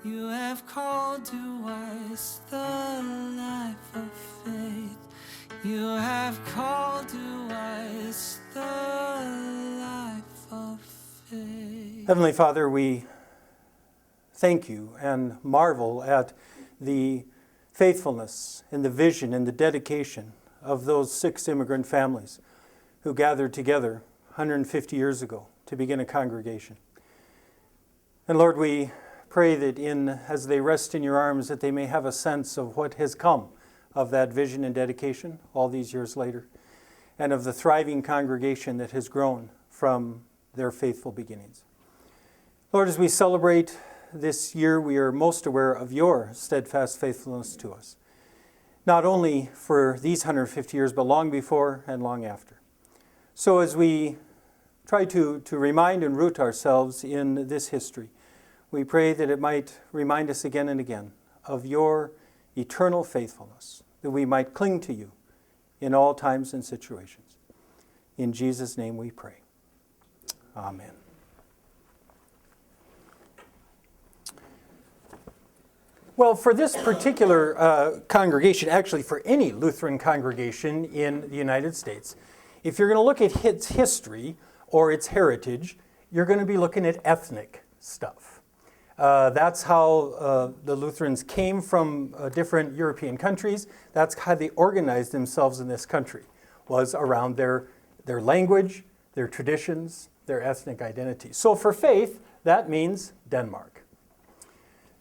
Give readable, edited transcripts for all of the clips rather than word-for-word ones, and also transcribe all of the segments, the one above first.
You have called to us the life of faith. You have called to us the life of faith. Heavenly Father, we thank you and marvel at the faithfulness and the vision and the dedication of those 6 immigrant families who gathered together 150 years ago to begin a congregation. And Lord, we pray that as they rest in your arms, that they may have a sense of what has come of that vision and dedication all these years later, and of the thriving congregation that has grown from their faithful beginnings. Lord, as we celebrate this year, we are most aware of your steadfast faithfulness to us, not only for these 150 years, but long before and long after. So as we try to remind and root ourselves in this history, we pray that it might remind us again and again of your eternal faithfulness, that we might cling to you in all times and situations. In Jesus' name we pray. Amen. Well, for this particular congregation, actually for any Lutheran congregation in the United States, if you're going to look at its history or its heritage, you're going to be looking at ethnic stuff. That's how the Lutherans came from different European countries. That's how they organized themselves in this country, was around their language, their traditions, their ethnic identity. So for faith, that means Denmark.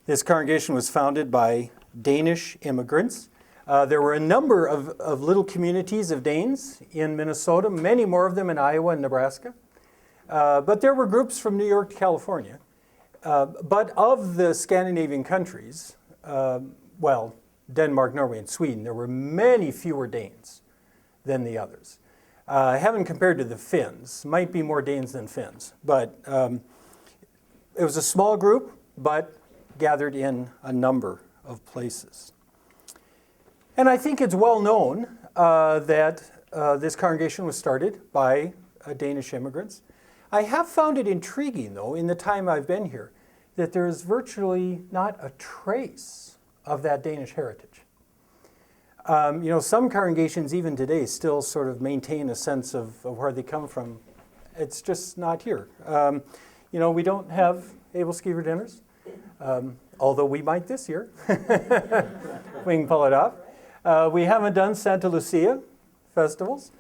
This congregation was founded by Danish immigrants. There were a number of little communities of Danes in Minnesota, many more of them in Iowa and Nebraska. But there were groups from New York to California. But of the Scandinavian countries, Denmark, Norway, and Sweden, there were many fewer Danes than the others. I haven't compared to the Finns. Might be more Danes than Finns. But it was a small group, but gathered in a number of places. And I think it's well known that this congregation was started by Danish immigrants. I have found it intriguing, though, in the time I've been here, that there is virtually not a trace of that Danish heritage. Some congregations, even today, still sort of maintain a sense of where they come from. It's just not here. We don't have Able Skeever dinners, although we might this year. We can pull it off. We haven't done Santa Lucia festivals.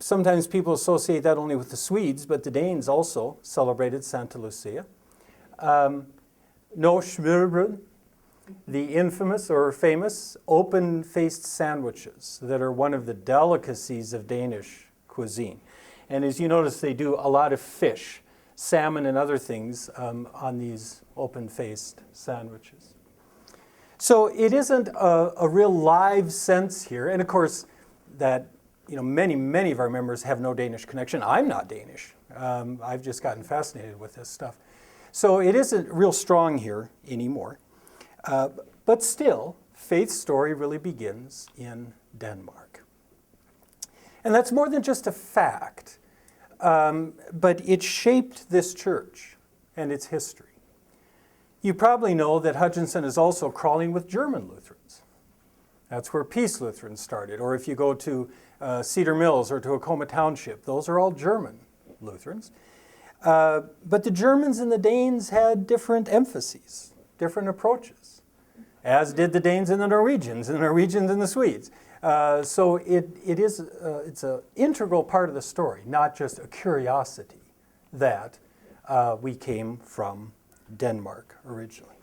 Sometimes people associate that only with the Swedes, but the Danes also celebrated Santa Lucia. No smørrebrød, the infamous or famous open-faced sandwiches that are one of the delicacies of Danish cuisine. And as you notice, they do a lot of fish, salmon and other things on these open-faced sandwiches. So it isn't a real live sense here. And of course, that many of our members have no Danish connection. I'm not Danish. I've just gotten fascinated with this stuff. So it isn't real strong here anymore. But still, faith's story really begins in Denmark. And that's more than just a fact, but it shaped this church and its history. You probably know that Hutchinson is also crawling with German Lutherans. That's where Peace Lutheran started. Or if you go to Cedar Mills or to Acoma Township, those are all German Lutherans. But the Germans and the Danes had different emphases, different approaches, as did the Danes and the Norwegians and the Swedes. So it's an integral part of the story, not just a curiosity that we came from Denmark originally.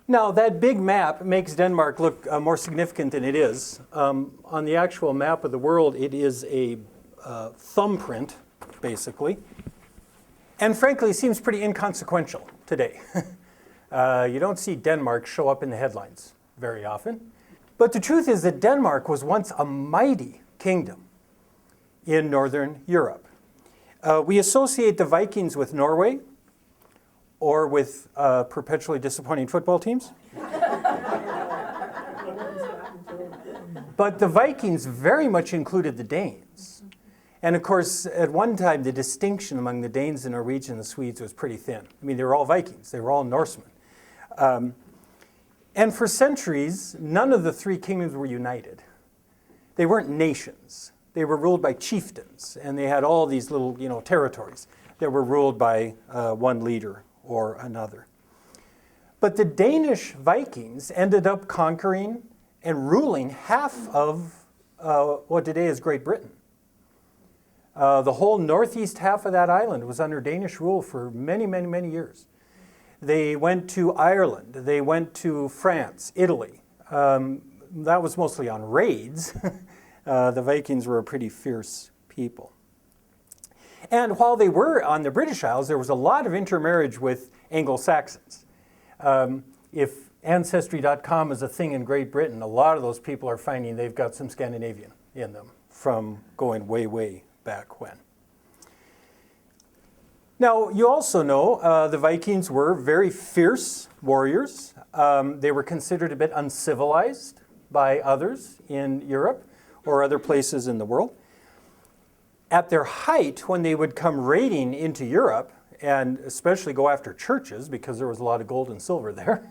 Now, that big map makes Denmark look more significant than it is. On the actual map of the world, it is a thumbprint, basically. And frankly, it seems pretty inconsequential today. You don't see Denmark show up in the headlines very often. But the truth is that Denmark was once a mighty kingdom in Northern Europe. We associate the Vikings with Norway, or with perpetually disappointing football teams. But the Vikings very much included the Danes. And of course, at one time, the distinction among the Danes, the Norwegians, and the Swedes was pretty thin. I mean, they were all Vikings. They were all Norsemen. And for centuries, none of the three kingdoms were united. They weren't nations. They were ruled by chieftains, and they had all these little, territories that were ruled by one leader or another. But the Danish Vikings ended up conquering and ruling half of what today is Great Britain. The whole northeast half of that island was under Danish rule for many, many, many years. They went to Ireland. They went to France, Italy. That was mostly on raids. The Vikings were a pretty fierce people. And while they were on the British Isles, there was a lot of intermarriage with Anglo-Saxons. If Ancestry.com is a thing in Great Britain, a lot of those people are finding they've got some Scandinavian in them from going way, way back when. Now, you also know the Vikings were very fierce warriors. They were considered a bit uncivilized by others in Europe or other places in the world. At their height, when they would come raiding into Europe, and especially go after churches, because there was a lot of gold and silver there,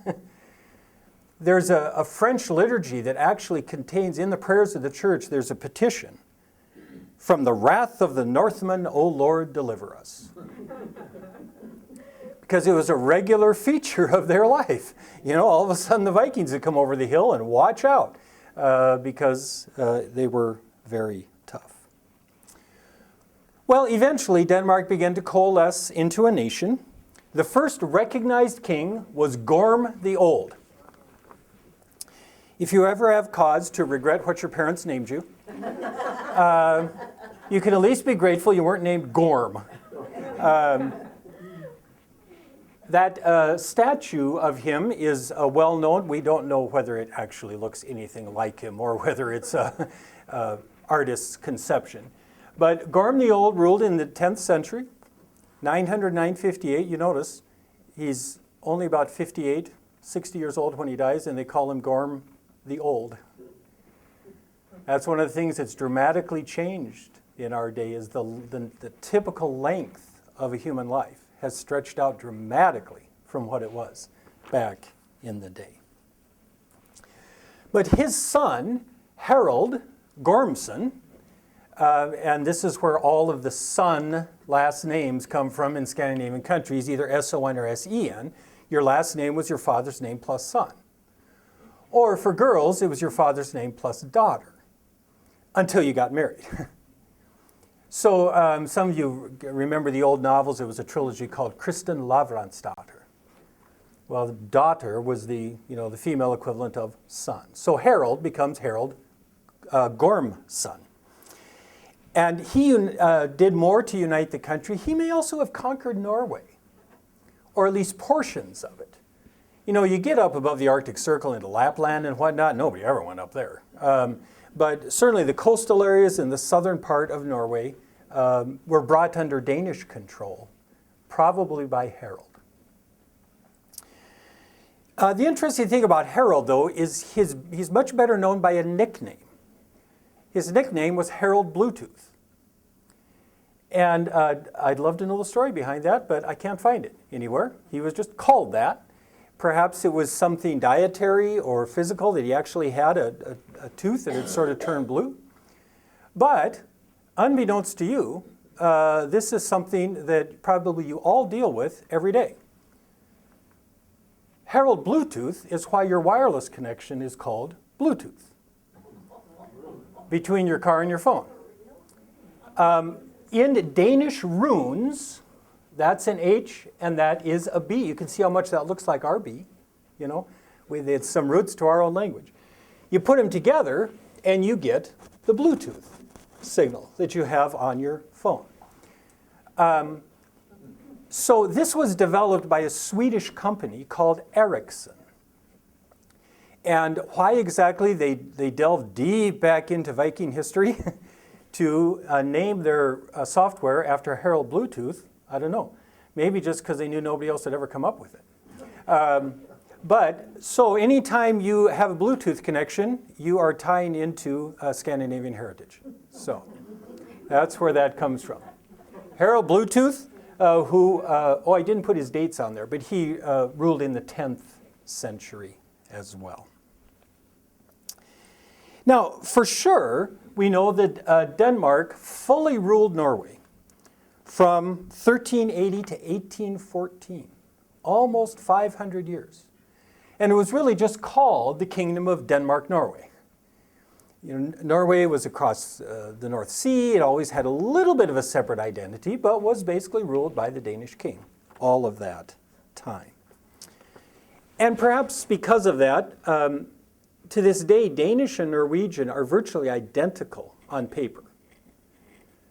there's a French liturgy that actually contains, in the prayers of the church, there's a petition. From the wrath of the Northmen, O Lord, deliver us. Because it was a regular feature of their life. All of a sudden the Vikings would come over the hill and watch out because they were very tough. Well, eventually Denmark began to coalesce into a nation. The first recognized king was Gorm the Old. If you ever have cause to regret what your parents named you, you can at least be grateful you weren't named Gorm. That statue of him is well known. We don't know whether it actually looks anything like him or whether it's an artist's conception. But Gorm the Old ruled in the 10th century, 900-958. You notice he's only about 58, 60 years old when he dies, and they call him Gorm the Old. That's one of the things that's dramatically changed in our day is the typical length of a human life has stretched out dramatically from what it was back in the day. But his son, Harold Gormson, and this is where all of the son last names come from in Scandinavian countries, either S-O-N or S-E-N. Your last name was your father's name plus son. Or for girls, it was your father's name plus daughter, until you got married. So some of you remember the old novels. There was a trilogy called Kristen Lavransdatter. Well, the daughter was the female equivalent of son. So Harold becomes Harold Gormson. And he did more to unite the country. He may also have conquered Norway, or at least portions of it. You get up above the Arctic Circle into Lapland and whatnot. Nobody ever went up there. But certainly the coastal areas in the southern part of Norway were brought under Danish control, probably by Harold. The interesting thing about Harold, though, is he's much better known by a nickname. His nickname was Harold Bluetooth. And I'd love to know the story behind that, but I can't find it anywhere. He was just called that. Perhaps it was something dietary or physical that he actually had a tooth that had sort of turned blue. But unbeknownst to you, this is something that probably you all deal with every day. Harold Bluetooth is why your wireless connection is called Bluetooth, between your car and your phone. In Danish runes, that's an H and that is a B. You can see how much that looks like our B. It's some roots to our own language. You put them together and you get the Bluetooth signal that you have on your phone. So this was developed by a Swedish company called Ericsson. And why exactly they delved deep back into Viking history to name their software after Harold Bluetooth, I don't know. Maybe just because they knew nobody else had ever come up with it. But so anytime you have a Bluetooth connection, you are tying into Scandinavian heritage. So that's where that comes from. Harold Bluetooth, I didn't put his dates on there, but he ruled in the 10th century as well. Now, for sure, we know that Denmark fully ruled Norway from 1380 to 1814, almost 500 years. And it was really just called the Kingdom of Denmark-Norway. Norway was across the North Sea. It always had a little bit of a separate identity, but was basically ruled by the Danish king all of that time. And perhaps because of that, to this day, Danish and Norwegian are virtually identical on paper.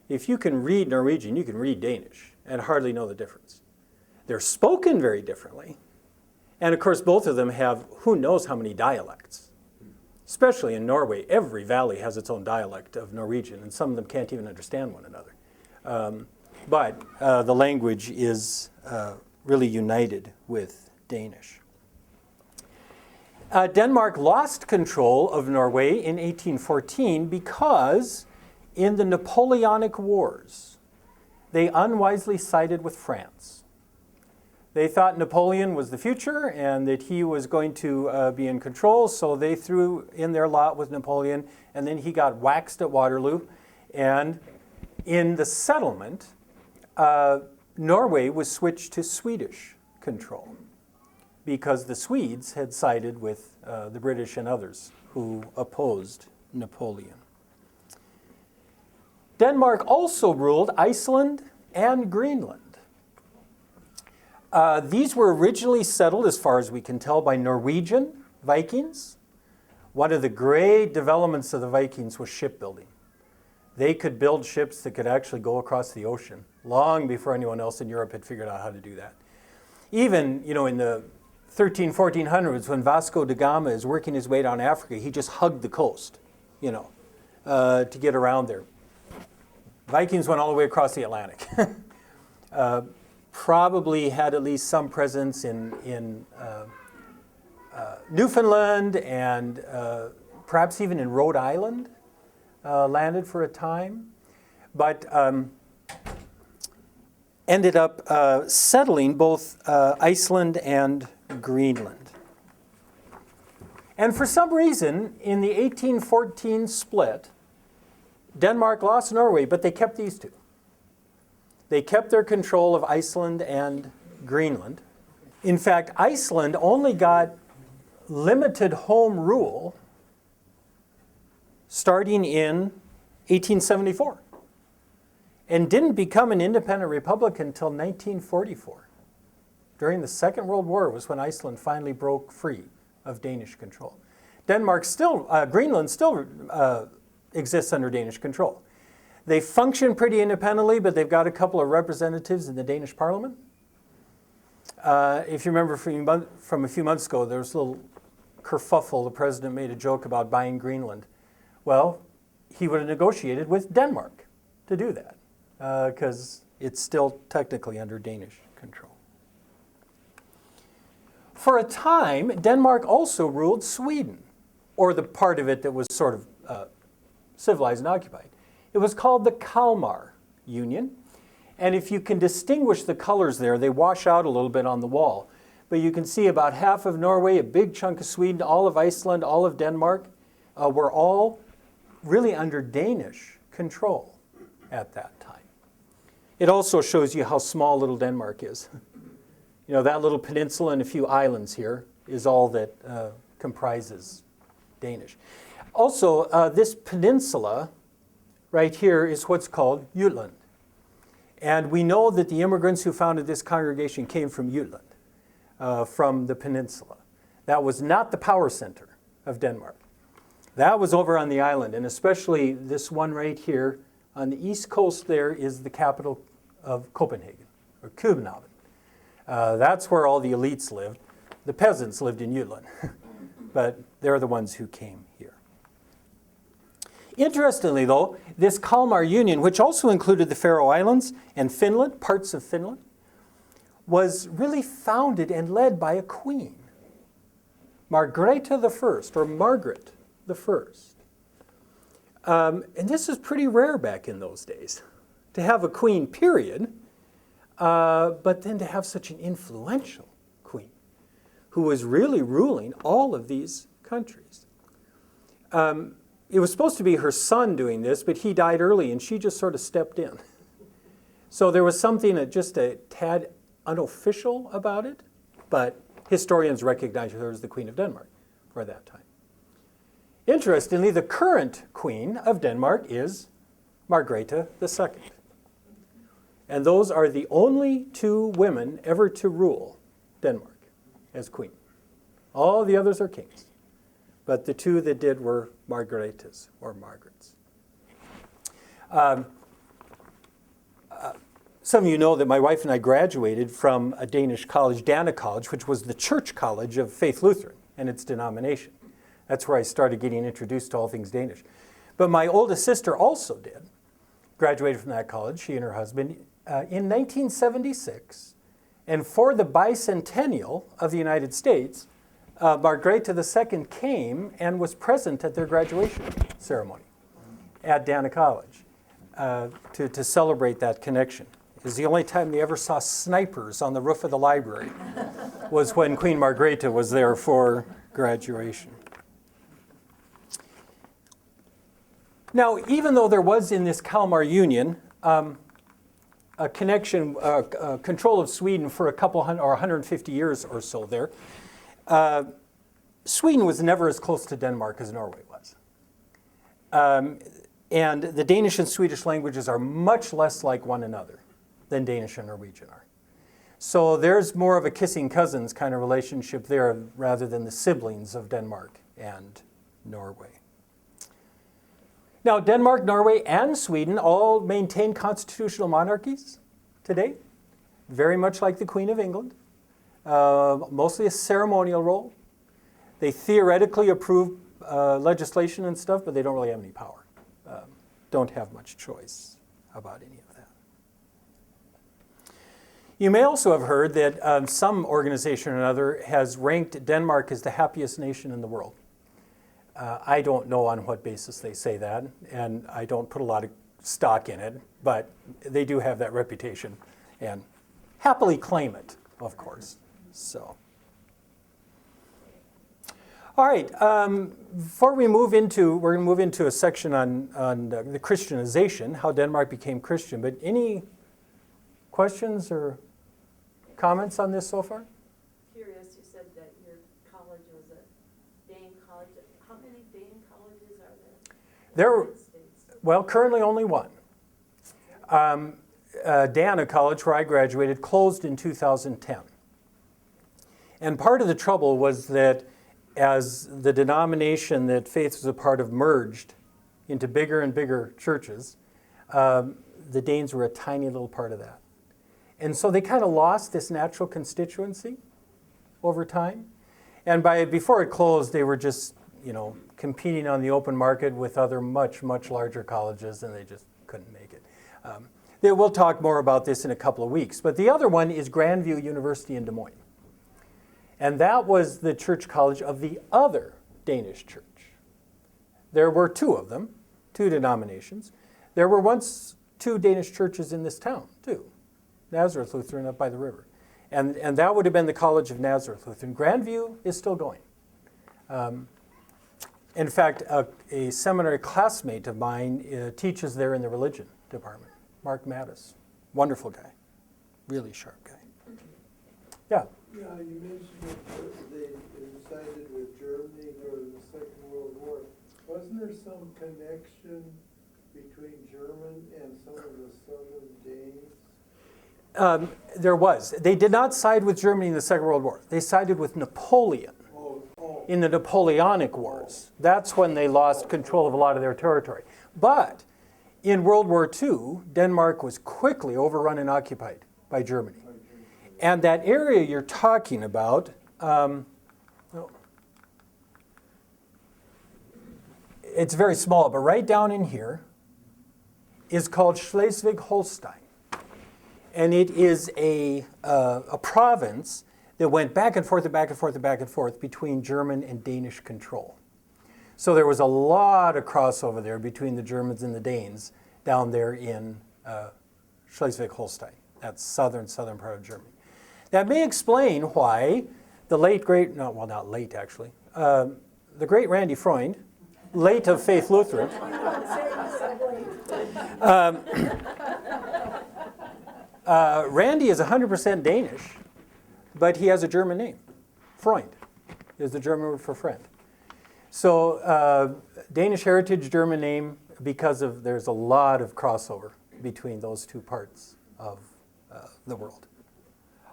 If you can read Norwegian, you can read Danish and hardly know the difference. They're spoken very differently. And of course, both of them have who knows how many dialects. Especially in Norway, every valley has its own dialect of Norwegian, and some of them can't even understand one another. But the language is really united with Danish. Denmark lost control of Norway in 1814 because in the Napoleonic Wars, they unwisely sided with France. They thought Napoleon was the future and that he was going to be in control, so they threw in their lot with Napoleon, and then he got waxed at Waterloo. And in the settlement, Norway was switched to Swedish control because the Swedes had sided with the British and others who opposed Napoleon. Denmark also ruled Iceland and Greenland. These were originally settled, as far as we can tell, by Norwegian Vikings. One of the great developments of the Vikings was shipbuilding. They could build ships that could actually go across the ocean long before anyone else in Europe had figured out how to do that. Even, in the 1400s, when Vasco da Gama is working his way down Africa, he just hugged the coast, to get around there. Vikings went all the way across the Atlantic. Probably had at least some presence in Newfoundland and perhaps even in Rhode Island, landed for a time, but ended up settling both Iceland and Greenland. And for some reason, in the 1814 split, Denmark lost Norway, but they kept these two. They kept their control of Iceland and Greenland. In fact, Iceland only got limited home rule starting in 1874 and didn't become an independent republic until 1944. During the Second World War was when Iceland finally broke free of Danish control. Greenland still exists under Danish control. They function pretty independently, but they've got a couple of representatives in the Danish parliament. If you remember from a few months ago, there was a little kerfuffle. The president made a joke about buying Greenland. Well, he would have negotiated with Denmark to do that, because it's still technically under Danish control. For a time, Denmark also ruled Sweden, or the part of it that was sort of civilized and occupied. It was called the Kalmar Union. And if you can distinguish the colors there, they wash out a little bit on the wall. But you can see about half of Norway, a big chunk of Sweden, all of Iceland, all of Denmark, were all really under Danish control at that time. It also shows you how small little Denmark is. That little peninsula and a few islands here is all that comprises Danish. Also, this peninsula right here is what's called Jutland. And we know that the immigrants who founded this congregation came from Jutland, from the peninsula. That was not the power center of Denmark. That was over on the island, and especially this one right here on the east coast there is the capital of Copenhagen, or København. That's where all the elites lived. The peasants lived in Jutland, but they're the ones who came here. Interestingly, though, this Kalmar Union, which also included the Faroe Islands and Finland, parts of Finland, was really founded and led by a queen, Margrethe I, or Margaret I. And this is pretty rare back in those days, to have a queen, period, but then to have such an influential queen who was really ruling all of these countries. It was supposed to be her son doing this, but he died early, and she just sort of stepped in. So there was something that just a tad unofficial about it, but historians recognize her as the Queen of Denmark for that time. Interestingly, the current Queen of Denmark is Margrethe II. And those are the only two women ever to rule Denmark as queen. All the others are kings. But the two that did were Margrethes, or Margarets. Some of you know that my wife and I graduated from a Danish college, Dana College, which was the church college of Faith Lutheran and its denomination. That's where I started getting introduced to all things Danish. But my oldest sister also did, graduated from that college, she and her husband, in 1976. And for the bicentennial of the United States, Margrethe II came and was present at their graduation ceremony at Dana College to celebrate that connection. It was the only time they ever saw snipers on the roof of the library was when Queen Margrethe was there for graduation. Now, even though there was in this Kalmar Union a connection, control of Sweden for a couple hundred or 150 years or so there, Sweden was never as close to Denmark as Norway was. And the Danish and Swedish languages are much less like one another than Danish and Norwegian are. So there's more of a kissing cousins kind of relationship there rather than the siblings of Denmark and Norway. Now, Denmark, Norway, and Sweden all maintain constitutional monarchies today, very much like the Queen of England, mostly a ceremonial role. They theoretically approve legislation and stuff, but they don't really have any power. Don't have much choice about any of that. You may also have heard that some organization or another has ranked Denmark as the happiest nation in the world. I don't know on what basis they say that, and I don't put a lot of stock in it, but they do have that reputation and happily claim it, of course. So, all right. Before we move into, we're going to move into a section on the Christianization, how Denmark became Christian. But any questions or comments on this so far? Curious, you said that your college was a Dane college. How many Dane colleges are there? Well, currently only one. Dana College, where I graduated, closed in 2010. And part of the trouble was that as the denomination that Faith was a part of merged into bigger and bigger churches, the Danes were a tiny little part of that. And so they kind of lost this natural constituency over time. And before it closed, they were just, competing on the open market with other much, much larger colleges, and they just couldn't make it. We'll talk more about this in a couple of weeks. But the other one is Grandview University in Des Moines. And that was the church college of the other Danish church. There were two of them, two denominations. There were once two Danish churches in this town, too. Nazareth Lutheran up by the river. And that would have been the College of Nazareth Lutheran. Grandview is still going. In fact, a seminary classmate of mine teaches there in the religion department, Mark Mattis. Wonderful guy, really sharp guy. Yeah? Yeah, you mentioned that they sided with Germany during the Second World War. Wasn't there some connection between German and some of the southern Danes? There was. They did not side with Germany in the Second World War. They sided with Napoleon in the Napoleonic Wars. That's when they lost control of a lot of their territory. But in World War II, Denmark was quickly overrun and occupied by Germany. And that area you're talking about, it's very small, but right down in here is called Schleswig-Holstein. And it is a province that went back and forth and back and forth and back and forth between German and Danish control. So there was a lot of crossover there between the Germans and the Danes down there in Schleswig-Holstein. That's southern part of Germany. That may explain why The late, great, no, well, not late, actually. The great Randy Freund, late of Faith Lutheran. Randy is 100% Danish, but he has a German name. Freund is the German word for friend. So Danish heritage, German name, because there's a lot of crossover between those two parts of the world.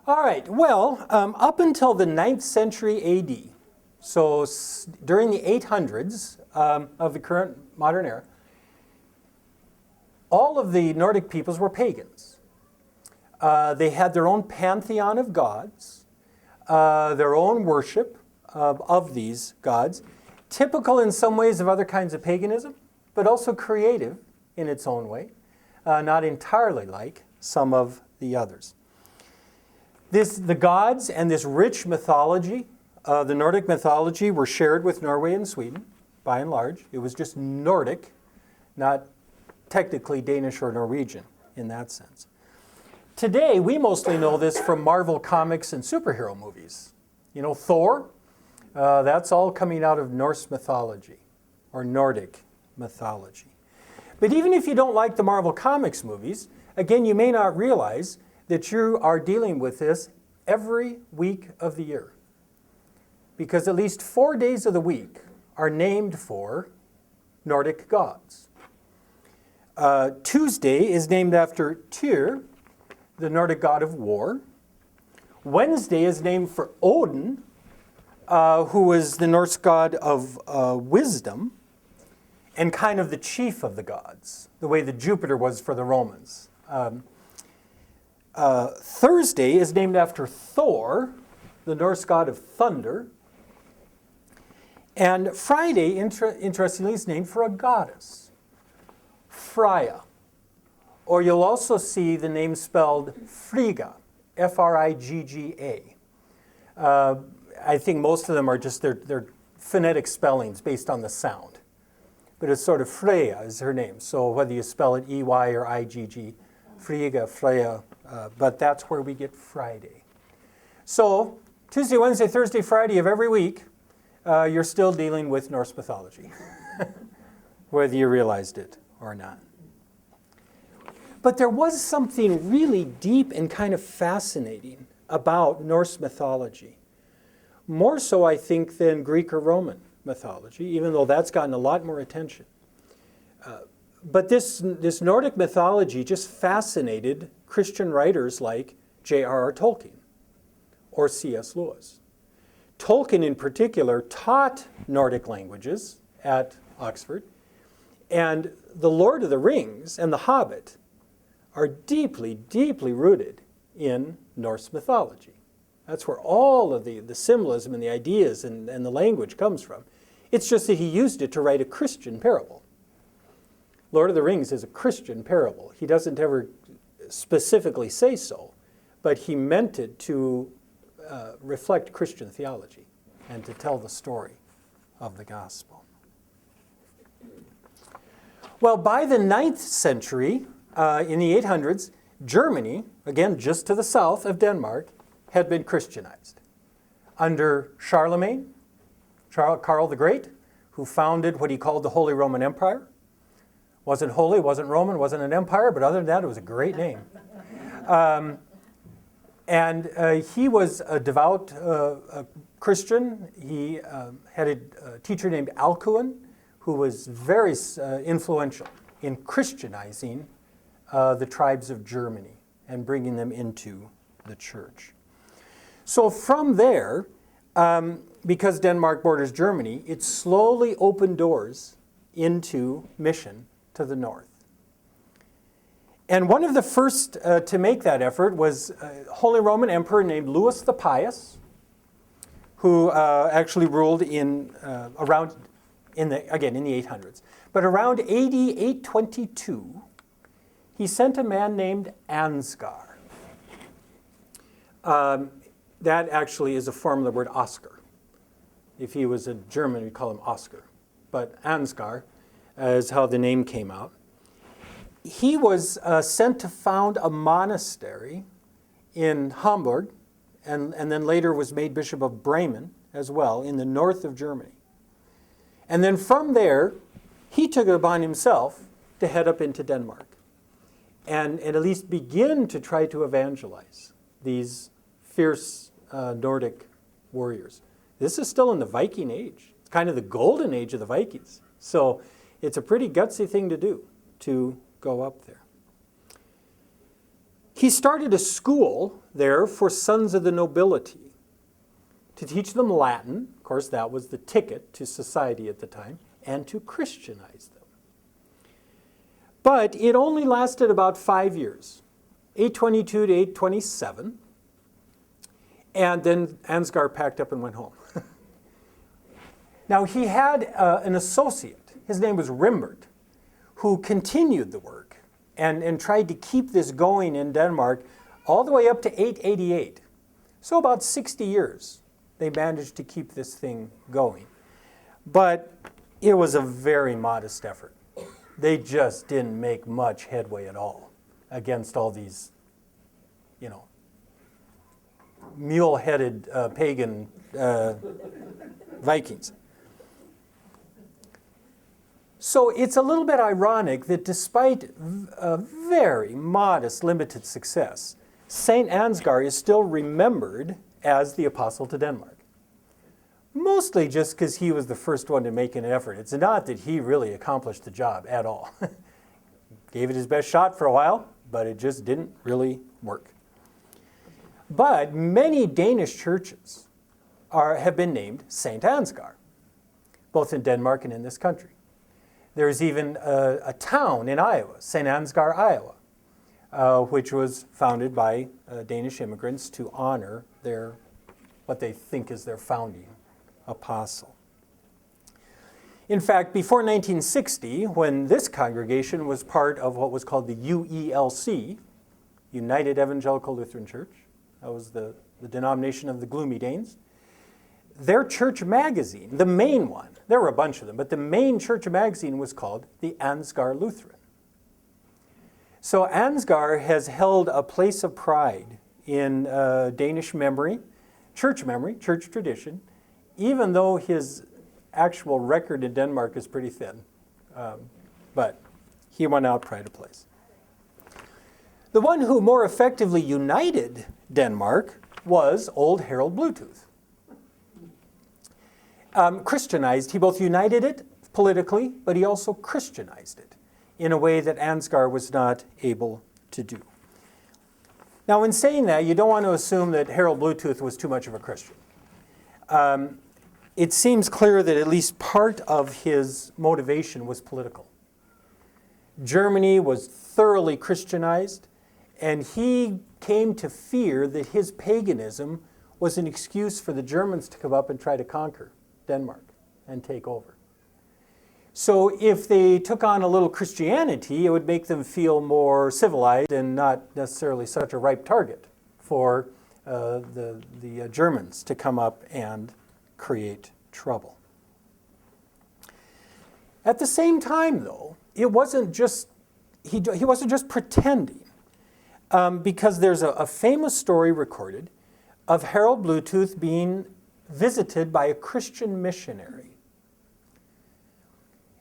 All right, well, up until the 9th century AD, so during the 800s of the current modern era, all of the Nordic peoples were pagans. They had their own pantheon of gods, their own worship of these gods, typical in some ways of other kinds of paganism, but also creative in its own way, not entirely like some of the others. The gods and this rich mythology, the Nordic mythology, were shared with Norway and Sweden, by and large. It was just Nordic, not technically Danish or Norwegian in that sense. Today, we mostly know this from Marvel comics and superhero movies. You know, Thor, that's all coming out of Norse mythology, or Nordic mythology. But even if you don't like the Marvel Comics movies, again, you may not realize that you are dealing with this every week of the year. Because at least 4 days of the week are named for Nordic gods. Tuesday is named after Tyr, the Nordic god of war. Wednesday is named for Odin, who was the Norse god of wisdom and kind of the chief of the gods, the way that Jupiter was for the Romans. Thursday is named after Thor, the Norse god of thunder. And Friday, interestingly, is named for a goddess, Freya. Or you'll also see the name spelled Frigga, Frigga. I think most of them are just their phonetic spellings based on the sound. But it's sort of Freya is her name. So whether you spell it E-Y or I-G-G, Frigga, Freya, but that's where we get Friday. So Tuesday, Wednesday, Thursday, Friday of every week, you're still dealing with Norse mythology, whether you realized it or not. But there was something really deep and kind of fascinating about Norse mythology. More so, I think, than Greek or Roman mythology, even though that's gotten a lot more attention. But this Nordic mythology just fascinated Christian writers like J.R.R. Tolkien or C.S. Lewis. Tolkien, in particular, taught Nordic languages at Oxford, and The Lord of the Rings and The Hobbit are deeply, deeply rooted in Norse mythology. That's where all of the symbolism and the ideas and the language comes from. It's just that he used it to write a Christian parable. Lord of the Rings is a Christian parable. He doesn't ever specifically say so, but he meant it to reflect Christian theology and to tell the story of the gospel. Well, by the 9th century, in the 800s, Germany, again just to the south of Denmark, had been Christianized. Under Charlemagne, Karl the Great, who founded what he called the Holy Roman Empire. Wasn't holy, wasn't Roman, wasn't an empire, but other than that, it was a great name. And he was a devout Christian. He had a teacher named Alcuin, who was very influential in Christianizing the tribes of Germany and bringing them into the church. So from there, because Denmark borders Germany, it slowly opened doors into mission to the north. And one of the first to make that effort was a Holy Roman Emperor named Louis the Pious, who actually ruled in the 800s. But around AD 822, he sent a man named Ansgar. That actually is a form of the word Oscar. If he was a German, we'd call him Oscar. But Ansgar is how the name came out. He was sent to found a monastery in Hamburg, and then later was made Bishop of Bremen as well, in the north of Germany. And then from there, he took it upon himself to head up into Denmark and at least begin to try to evangelize these fierce Nordic warriors. This is still in the Viking Age. It's kind of the golden age of the Vikings. So it's a pretty gutsy thing to do, to go up there. He started a school there for sons of the nobility to teach them Latin. Of course, that was the ticket to society at the time, and to Christianize them. But it only lasted about 5 years, 822 to 827. And then Ansgar packed up and went home. Now, he had an associate. His name was Rimbert, who continued the work and tried to keep this going in Denmark all the way up to 888. So about 60 years, they managed to keep this thing going. But it was a very modest effort. They just didn't make much headway at all against all these, mule-headed pagan Vikings. So it's a little bit ironic that despite a very modest, limited success, St. Ansgar is still remembered as the apostle to Denmark. Mostly just because he was the first one to make an effort. It's not that he really accomplished the job at all. Gave it his best shot for a while, but it just didn't really work. But many Danish churches have been named St. Ansgar, both in Denmark and in this country. There's even a town in Iowa, St. Ansgar, Iowa, which was founded by Danish immigrants to honor what they think is their founding apostle. In fact, before 1960, when this congregation was part of what was called the UELC, United Evangelical Lutheran Church, that was the denomination of the Gloomy Danes, their church magazine, the main one, there were a bunch of them, but the main church magazine was called the Ansgar Lutheran. So Ansgar has held a place of pride in Danish memory, church tradition, even though his actual record in Denmark is pretty thin. But he went out pride of place. The one who more effectively united Denmark was old Harold Bluetooth. Christianized, he both united it politically, but he also Christianized it in a way that Ansgar was not able to do. Now, in saying that, you don't want to assume that Harold Bluetooth was too much of a Christian. It seems clear that at least part of his motivation was political. Germany was thoroughly Christianized, and he came to fear that his paganism was an excuse for the Germans to come up and try to conquer Denmark and take over. So if they took on a little Christianity, it would make them feel more civilized and not necessarily such a ripe target for the Germans to come up and create trouble. At the same time, though, it wasn't just he wasn't just pretending, because there's a famous story recorded of Harold Bluetooth being visited by a Christian missionary.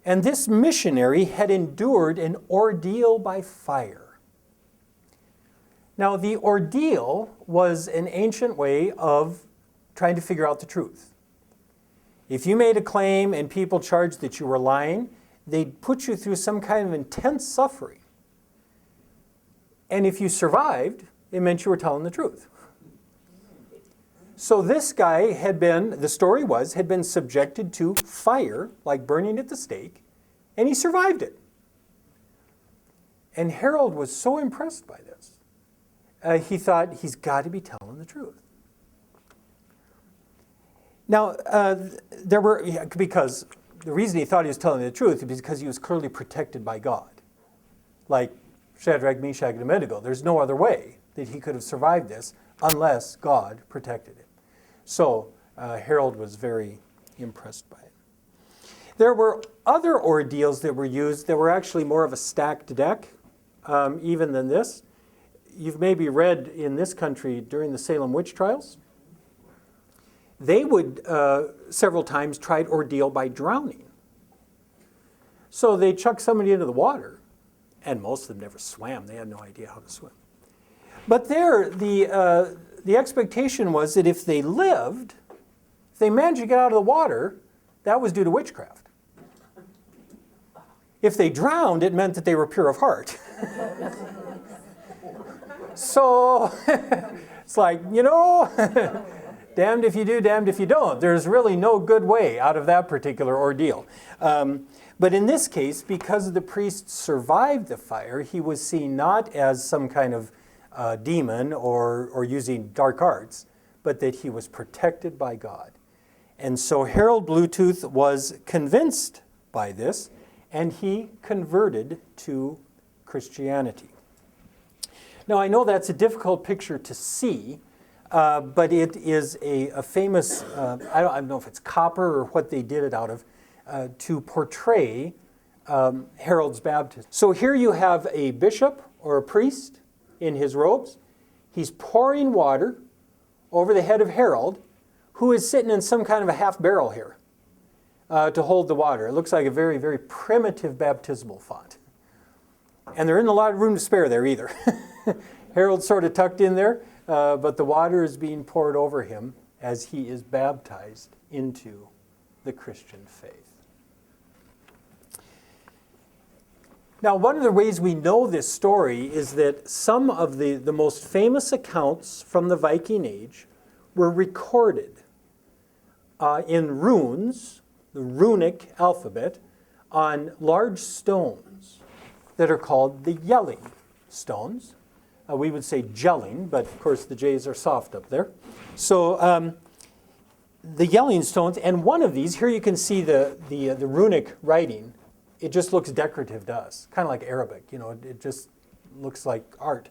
And this missionary had endured an ordeal by fire. Now, the ordeal was an ancient way of trying to figure out the truth. If you made a claim and people charged that you were lying, they'd put you through some kind of intense suffering. And if you survived, it meant you were telling the truth. So this guy had been subjected to fire, like burning at the stake, and he survived it. And Harold was so impressed by this. He thought, he's got to be telling the truth. Now, because the reason he thought he was telling the truth is because he was clearly protected by God. Like Shadrach, Meshach, and Abednego. There's no other way that he could have survived this unless God protected him. So Harold was very impressed by it. There were other ordeals that were used that were actually more of a stacked deck, even than this. you've maybe read in this country during the Salem witch trials, they would several times tried ordeal by drowning. So they chuck somebody into the water, and most of them never swam. They had no idea how to swim. But there, the expectation was that if they lived, if they managed to get out of the water, that was due to witchcraft. If they drowned, it meant that they were pure of heart. So it's like, damned if you do, damned if you don't. There's really no good way out of that particular ordeal. But in this case, because the priest survived the fire, he was seen not as some kind of demon or using dark arts, but that he was protected by God. And so Harold Bluetooth was convinced by this, and he converted to Christianity. Now, I know that's a difficult picture to see, but it is a famous, I don't know if it's copper or what they did it out of, to portray Harold's baptism. So here you have a bishop or a priest in his robes. He's pouring water over the head of Harold, who is sitting in some kind of a half barrel here to hold the water. It looks like a very, very primitive baptismal font. And there isn't a lot of room to spare there either. Harold's sort of tucked in there, but the water is being poured over him as he is baptized into the Christian faith. Now, one of the ways we know this story is that some of the most famous accounts from the Viking Age were recorded in runes, the runic alphabet, on large stones that are called the yelling stones. We would say gelling, but of course the J's are soft up there. So the yelling stones, and one of these, here you can see the runic writing. It just looks decorative to us, kind of like Arabic. It just looks like art.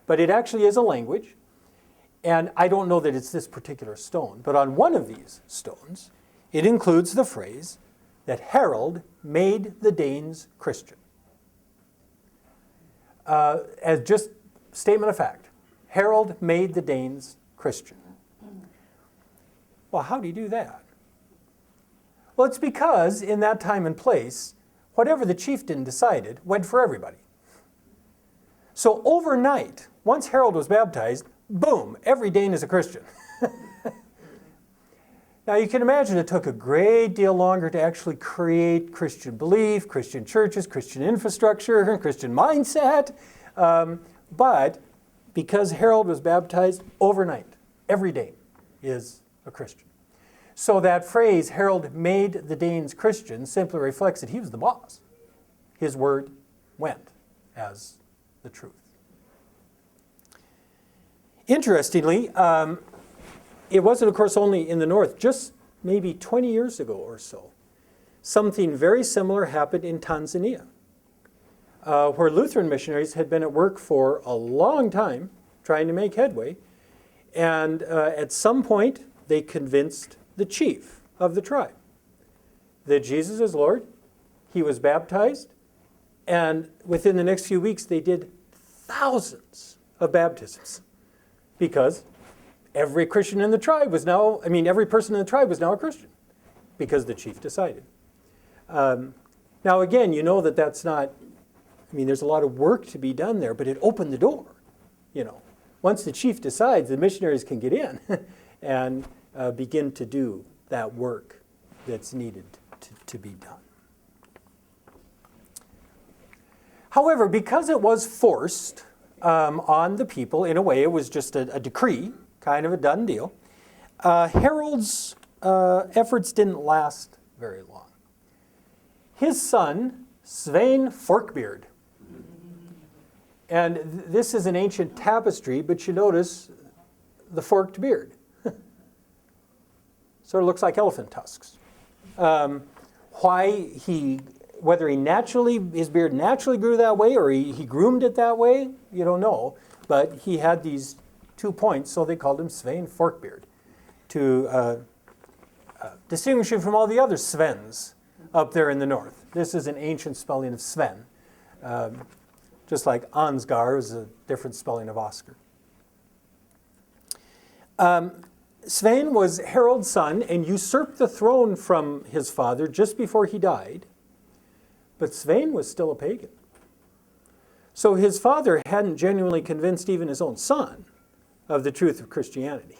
But it actually is a language, and I don't know that it's this particular stone, but on one of these stones, it includes the phrase that Harold made the Danes Christian. As just statement of fact, Harold made the Danes Christian. Well, how do you do that? Well, it's because in that time and place, whatever the chieftain decided went for everybody. So overnight, once Harold was baptized, boom, every Dane is a Christian. Now you can imagine it took a great deal longer to actually create Christian belief, Christian churches, Christian infrastructure, Christian mindset. But because Harold was baptized overnight, every Dane is a Christian. So that phrase, Harold made the Danes Christian, simply reflects that he was the boss. His word went as the truth. Interestingly, it wasn't, of course, only in the north. Just maybe 20 years ago or so, something very similar happened in Tanzania, where Lutheran missionaries had been at work for a long time trying to make headway. And at some point, they convinced the chief of the tribe that Jesus is Lord. He was baptized. And within the next few weeks, they did thousands of baptisms because every Christian in the tribe was now, every person in the tribe was now a Christian because the chief decided. Now, again, you know that's not, there's a lot of work to be done there, but it opened the door. Once the chief decides, the missionaries can get in and begin to do that work that's needed to be done. However, because it was forced on the people, in a way it was just a decree, kind of a done deal, Harold's efforts didn't last very long. His son, Svein Forkbeard, and this is an ancient tapestry, but you notice the forked beard. Sort of looks like elephant tusks. Whether his beard naturally grew that way or he groomed it that way, you don't know. But he had these 2 points, so they called him Svein Forkbeard, to distinguish him from all the other Svens up there in the north. This is an ancient spelling of Sven. just like Ansgar is a different spelling of Oscar. Svein was Harold's son and usurped the throne from his father just before he died, but Svein was still a pagan. So his father hadn't genuinely convinced even his own son of the truth of Christianity.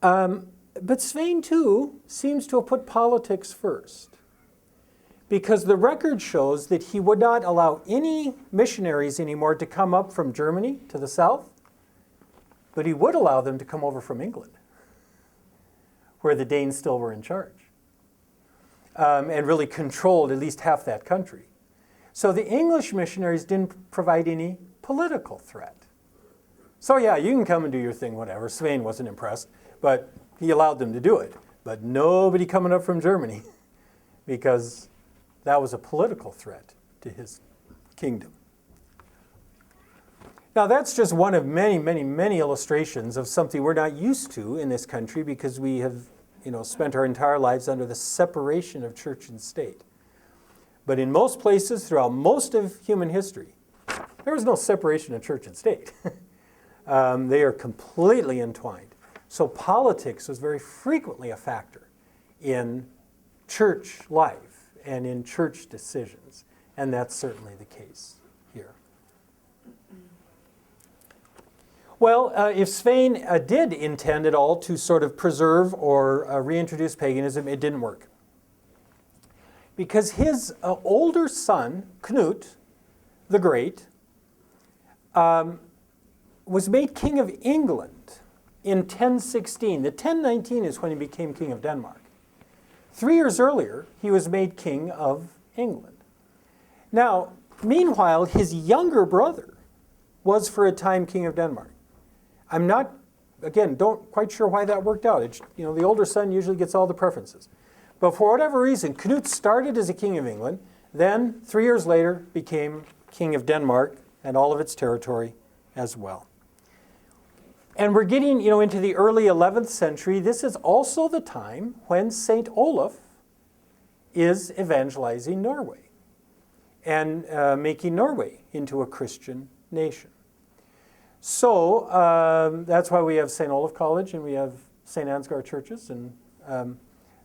But Svein, too, seems to have put politics first, because the record shows that he would not allow any missionaries anymore to come up from Germany to the south, but he would allow them to come over from England, where the Danes still were in charge, and really controlled at least half that country. So the English missionaries didn't provide any political threat. So yeah, you can come and do your thing, whatever. Svein wasn't impressed, but he allowed them to do it. But nobody coming up from Germany, because that was a political threat to his kingdom. Now that's just one of many, many, many illustrations of something we're not used to in this country, because we have, spent our entire lives under the separation of church and state. But in most places throughout most of human history, there was no separation of church and state. They are completely entwined. So politics was very frequently a factor in church life and in church decisions. And that's certainly the case here. Well, if Svein did intend at all to sort of preserve or reintroduce paganism, it didn't work. Because his older son, Knut the Great, was made king of England in 1016. The 1019 is when he became king of Denmark. 3 years earlier, he was made king of England. Now, meanwhile, his younger brother was for a time king of Denmark. I'm not, again, don't quite sure why that worked out. It's, the older son usually gets all the preferences. But for whatever reason, Knut started as a king of England, then 3 years later became king of Denmark and all of its territory as well. And we're getting, into the early 11th century. This is also the time when St. Olaf is evangelizing Norway and making Norway into a Christian nation. So that's why we have St. Olaf College and we have St. Ansgar churches. And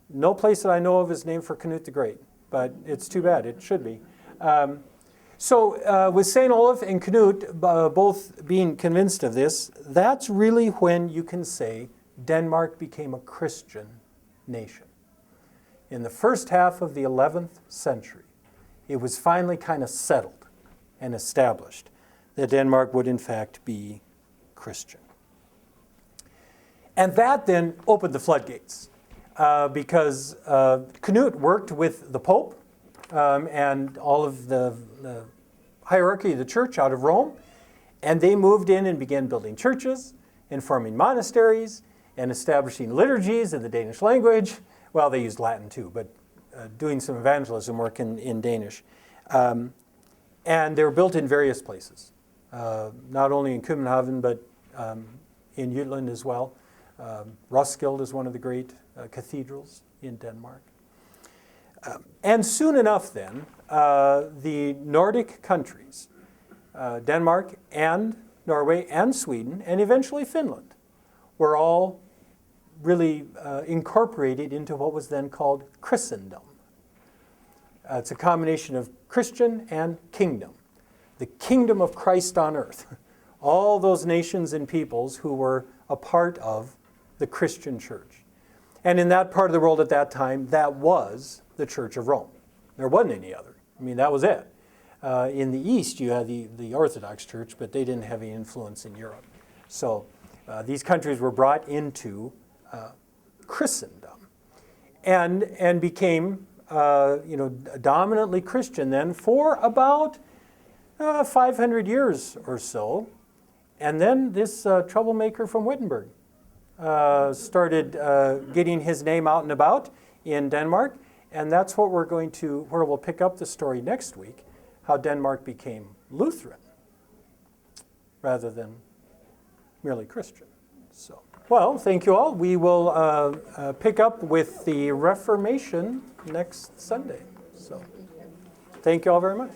no place that I know of is named for Knut the Great, but it's too bad. It should be. So with St. Olaf and Knut both being convinced of this, that's really when you can say Denmark became a Christian nation. In the first half of the 11th century, it was finally kind of settled and established that Denmark would in fact be Christian. And that then opened the floodgates because Knut worked with the Pope and all of the hierarchy of the church out of Rome, and they moved in and began building churches and forming monasteries and establishing liturgies in the Danish language. Well, they used Latin too, but doing some evangelism work in Danish. And they were built in various places, not only in København, but in Jutland as well. Roskilde is one of the great cathedrals in Denmark. And soon enough then, the Nordic countries, Denmark and Norway and Sweden, and eventually Finland, were all really incorporated into what was then called Christendom. It's a combination of Christian and kingdom. The kingdom of Christ on earth. All those nations and peoples who were a part of the Christian church. And in that part of the world at that time, that was the Church of Rome. There wasn't any other. I mean, that was it. In the East, you had the Orthodox Church, but they didn't have any influence in Europe. So these countries were brought into Christendom and became dominantly Christian then for about 500 years or so. And then this troublemaker from Wittenberg started getting his name out and about in Denmark. And that's what where we'll pick up the story next week, how Denmark became Lutheran rather than merely Christian. So, well, thank you all. We will pick up with the Reformation next Sunday. So. Thank you all very much.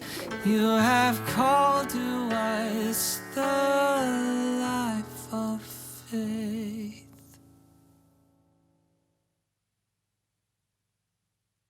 You have called to us the life of faith.